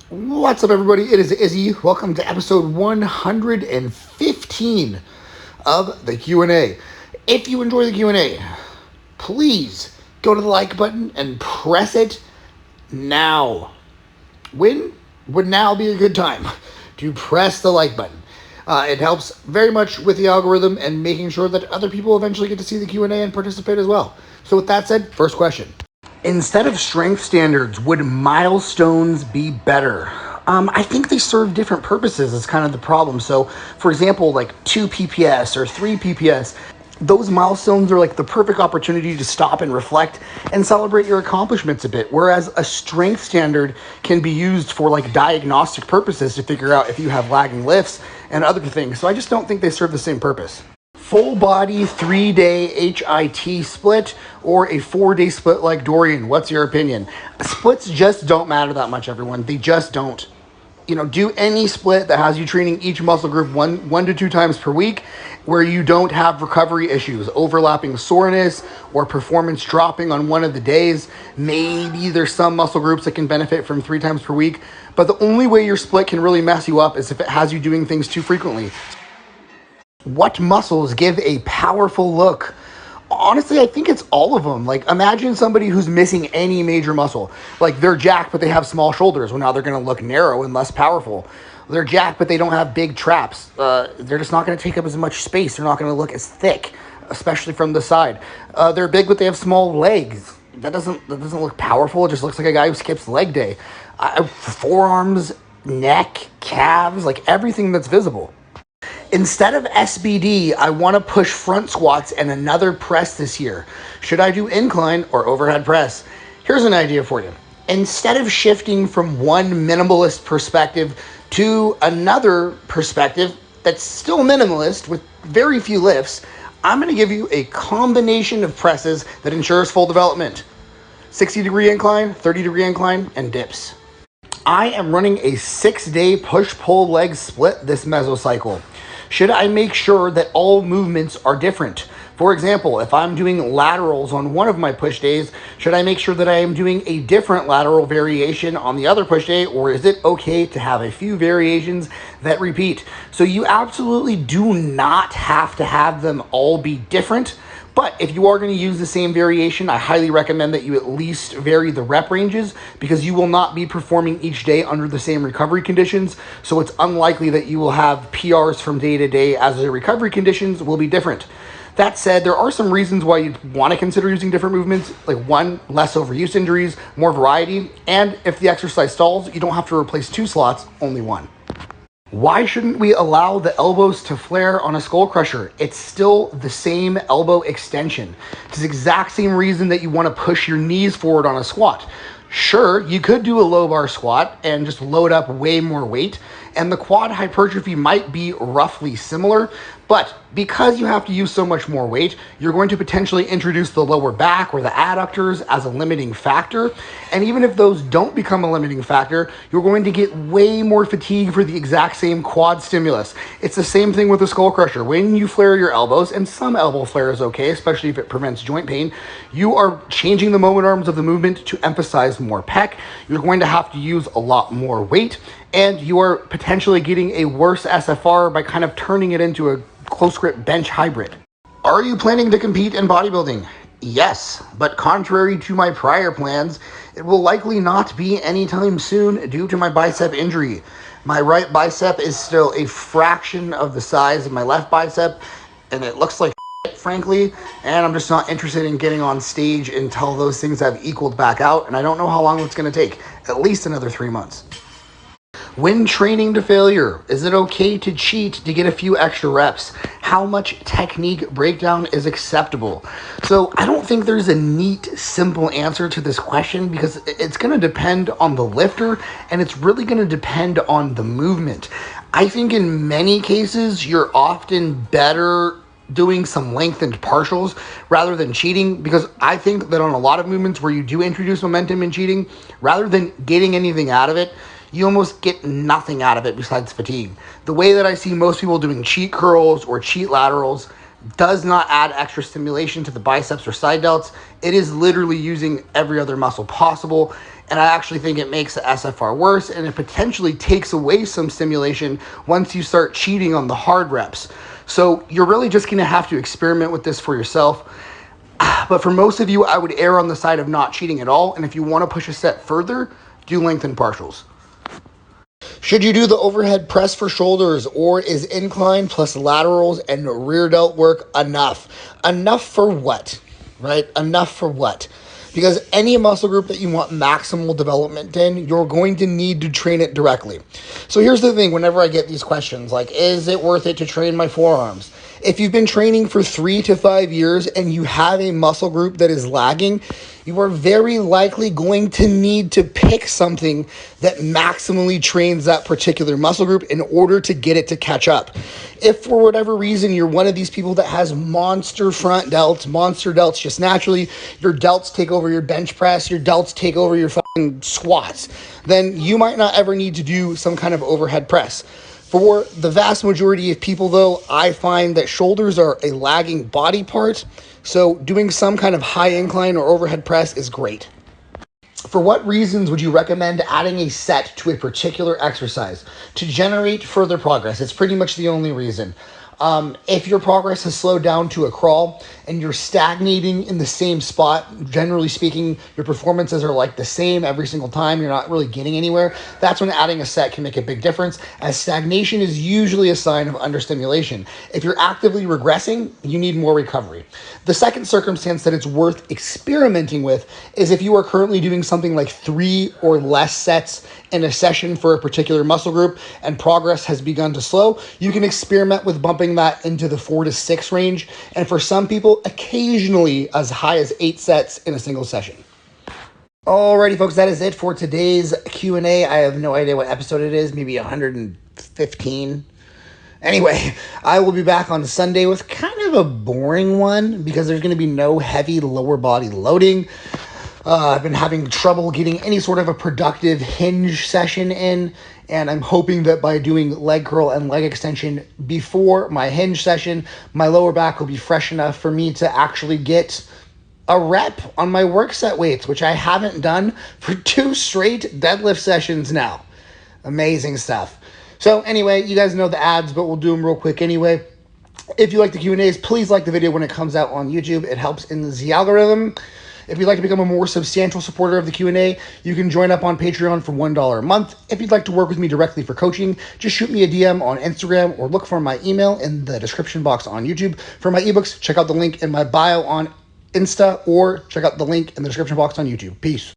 What's up, everybody? It is Izzy. Welcome to episode 115 of the Q&A. If you enjoy the Q&A, please go to the like button and press it now. When would now be a good time to press the like button? It helps very much with the algorithm and making sure that other people eventually get to see the Q&A and participate as well. So with that said, first question. Instead of strength standards, would milestones be better? I think they serve different purposes is kind of the problem. So, for example, like 2 PPS or 3 PPS, those milestones are like the perfect opportunity to stop and reflect and celebrate your accomplishments a bit. Whereas a strength standard can be used for like diagnostic purposes to figure out if you have lagging lifts and other things. So I just don't think they serve the same purpose. Full body 3-day HIT split or a 4-day split like Dorian? What's your opinion? Splits just don't matter that much, everyone. They just don't. Do any split that has you training each muscle group one to 2 times per week where you don't have recovery issues, overlapping soreness or performance dropping on one of the days. Maybe there's some muscle groups that can benefit from 3 times per week, but the only way your split can really mess you up is if it has you doing things too frequently. What muscles give a powerful look? Honestly, I think it's all of them. Like, imagine somebody who's missing any major muscle. Like, they're jacked, but they have small shoulders. Well, now they're going to look narrow and less powerful. They're jacked, but they don't have big traps. They're just not going to take up as much space. They're not going to look as thick, especially from the side. They're big, but they have small legs. That doesn't look powerful. It just looks like a guy who skips leg day. Forearms, neck, calves, like everything that's visible. Instead of SBD, I want to push front squats and another press this year. Should I do incline or overhead press? Here's an idea for you. Instead of shifting from one minimalist perspective to another perspective that's still minimalist with very few lifts, I'm going to give you a combination of presses that ensures full development. 60-degree incline, 30-degree incline, and dips. I am running a 6-day push-pull leg split this mesocycle. Should I make sure that all movements are different? For example, if I'm doing laterals on one of my push days, should I make sure that I am doing a different lateral variation on the other push day, or is it okay to have a few variations that repeat? So you absolutely do not have to have them all be different. But if you are going to use the same variation, I highly recommend that you at least vary the rep ranges because you will not be performing each day under the same recovery conditions. So it's unlikely that you will have PRs from day to day as the recovery conditions will be different. That said, there are some reasons why you'd want to consider using different movements, like 1, less overuse injuries, more variety, and if the exercise stalls, you don't have to replace 2 slots, only 1. Why shouldn't we allow the elbows to flare on a skull crusher? It's still the same elbow extension. It's the exact same reason that you want to push your knees forward on a squat. Sure, you could do a low bar squat and just load up way more weight, and the quad hypertrophy might be roughly similar, but because you have to use so much more weight, you're going to potentially introduce the lower back or the adductors as a limiting factor. And even if those don't become a limiting factor, you're going to get way more fatigue for the exact same quad stimulus. It's the same thing with the skull crusher. When you flare your elbows, and some elbow flare is okay, especially if it prevents joint pain, you are changing the moment arms of the movement to emphasize more pec. You're going to have to use a lot more weight, and you are potentially getting a worse SFR by kind of turning it into a close grip bench hybrid. Are you planning to compete in bodybuilding? Yes, but contrary to my prior plans, it will likely not be anytime soon due to my bicep injury. My right bicep is still a fraction of the size of my left bicep, and it looks like shit, frankly, and I'm just not interested in getting on stage until those things have equaled back out, and I don't know how long it's going to take. At least another 3 months. When training to failure, is it okay to cheat to get a few extra reps? How much technique breakdown is acceptable? So I don't think there's a neat, simple answer to this question because it's going to depend on the lifter and it's really going to depend on the movement. I think in many cases, you're often better doing some lengthened partials rather than cheating, because I think that on a lot of movements where you do introduce momentum in cheating, rather than getting anything out of it, you almost get nothing out of it besides fatigue. The way that I see most people doing cheat curls or cheat laterals, does not add extra stimulation to the biceps or side delts. It is literally using every other muscle possible. And I actually think it makes the SFR worse, and it potentially takes away some stimulation once you start cheating on the hard reps. So you're really just going to have to experiment with this for yourself. But for most of you, I would err on the side of not cheating at all. And if you want to push a set further, do lengthen partials. Should you do the overhead press for shoulders, or is incline plus laterals and rear delt work enough? Enough for what, right? Enough for what? Because any muscle group that you want maximal development in, you're going to need to train it directly. So here's the thing, whenever I get these questions, like, is it worth it to train my forearms? If you've been training for 3 to 5 years and you have a muscle group that is lagging, you are very likely going to need to pick something that maximally trains that particular muscle group in order to get it to catch up. If for whatever reason you're one of these people that has monster front delts, monster delts just naturally, your delts take over your bench press, your delts take over your fucking squats, then you might not ever need to do some kind of overhead press. For the vast majority of people, though, I find that shoulders are a lagging body part, so doing some kind of high incline or overhead press is great. For what reasons would you recommend adding a set to a particular exercise? To generate further progress. It's pretty much the only reason. If your progress has slowed down to a crawl and you're stagnating in the same spot, generally speaking, your performances are like the same every single time, you're not really getting anywhere, that's when adding a set can make a big difference, as stagnation is usually a sign of understimulation. If you're actively regressing, you need more recovery. The second circumstance that it's worth experimenting with is if you are currently doing something like 3 or less sets in a session for a particular muscle group and progress has begun to slow, you can experiment with bumping that into the 4 to 6 range, and for some people, occasionally as high as 8 sets in a single session. Alrighty, folks, that is it for today's Q&A. I have no idea what episode it is, maybe 115. Anyway, I will be back on Sunday with kind of a boring one because there's going to be no heavy lower body loading. I've been having trouble getting any sort of a productive hinge session in, and I'm hoping that by doing leg curl and leg extension before my hinge session, my lower back will be fresh enough for me to actually get a rep on my work set weights, which I haven't done for 2 straight deadlift sessions now. Amazing stuff. So anyway, you guys know the ads, but we'll do them real quick anyway. If you like the Q&As, please like the video when it comes out on YouTube. It helps in the algorithm. If you'd like to become a more substantial supporter of the Q&A, you can join up on Patreon for $1 a month. If you'd like to work with me directly for coaching, just shoot me a DM on Instagram or look for my email in the description box on YouTube. For my ebooks, check out the link in my bio on Insta or check out the link in the description box on YouTube. Peace.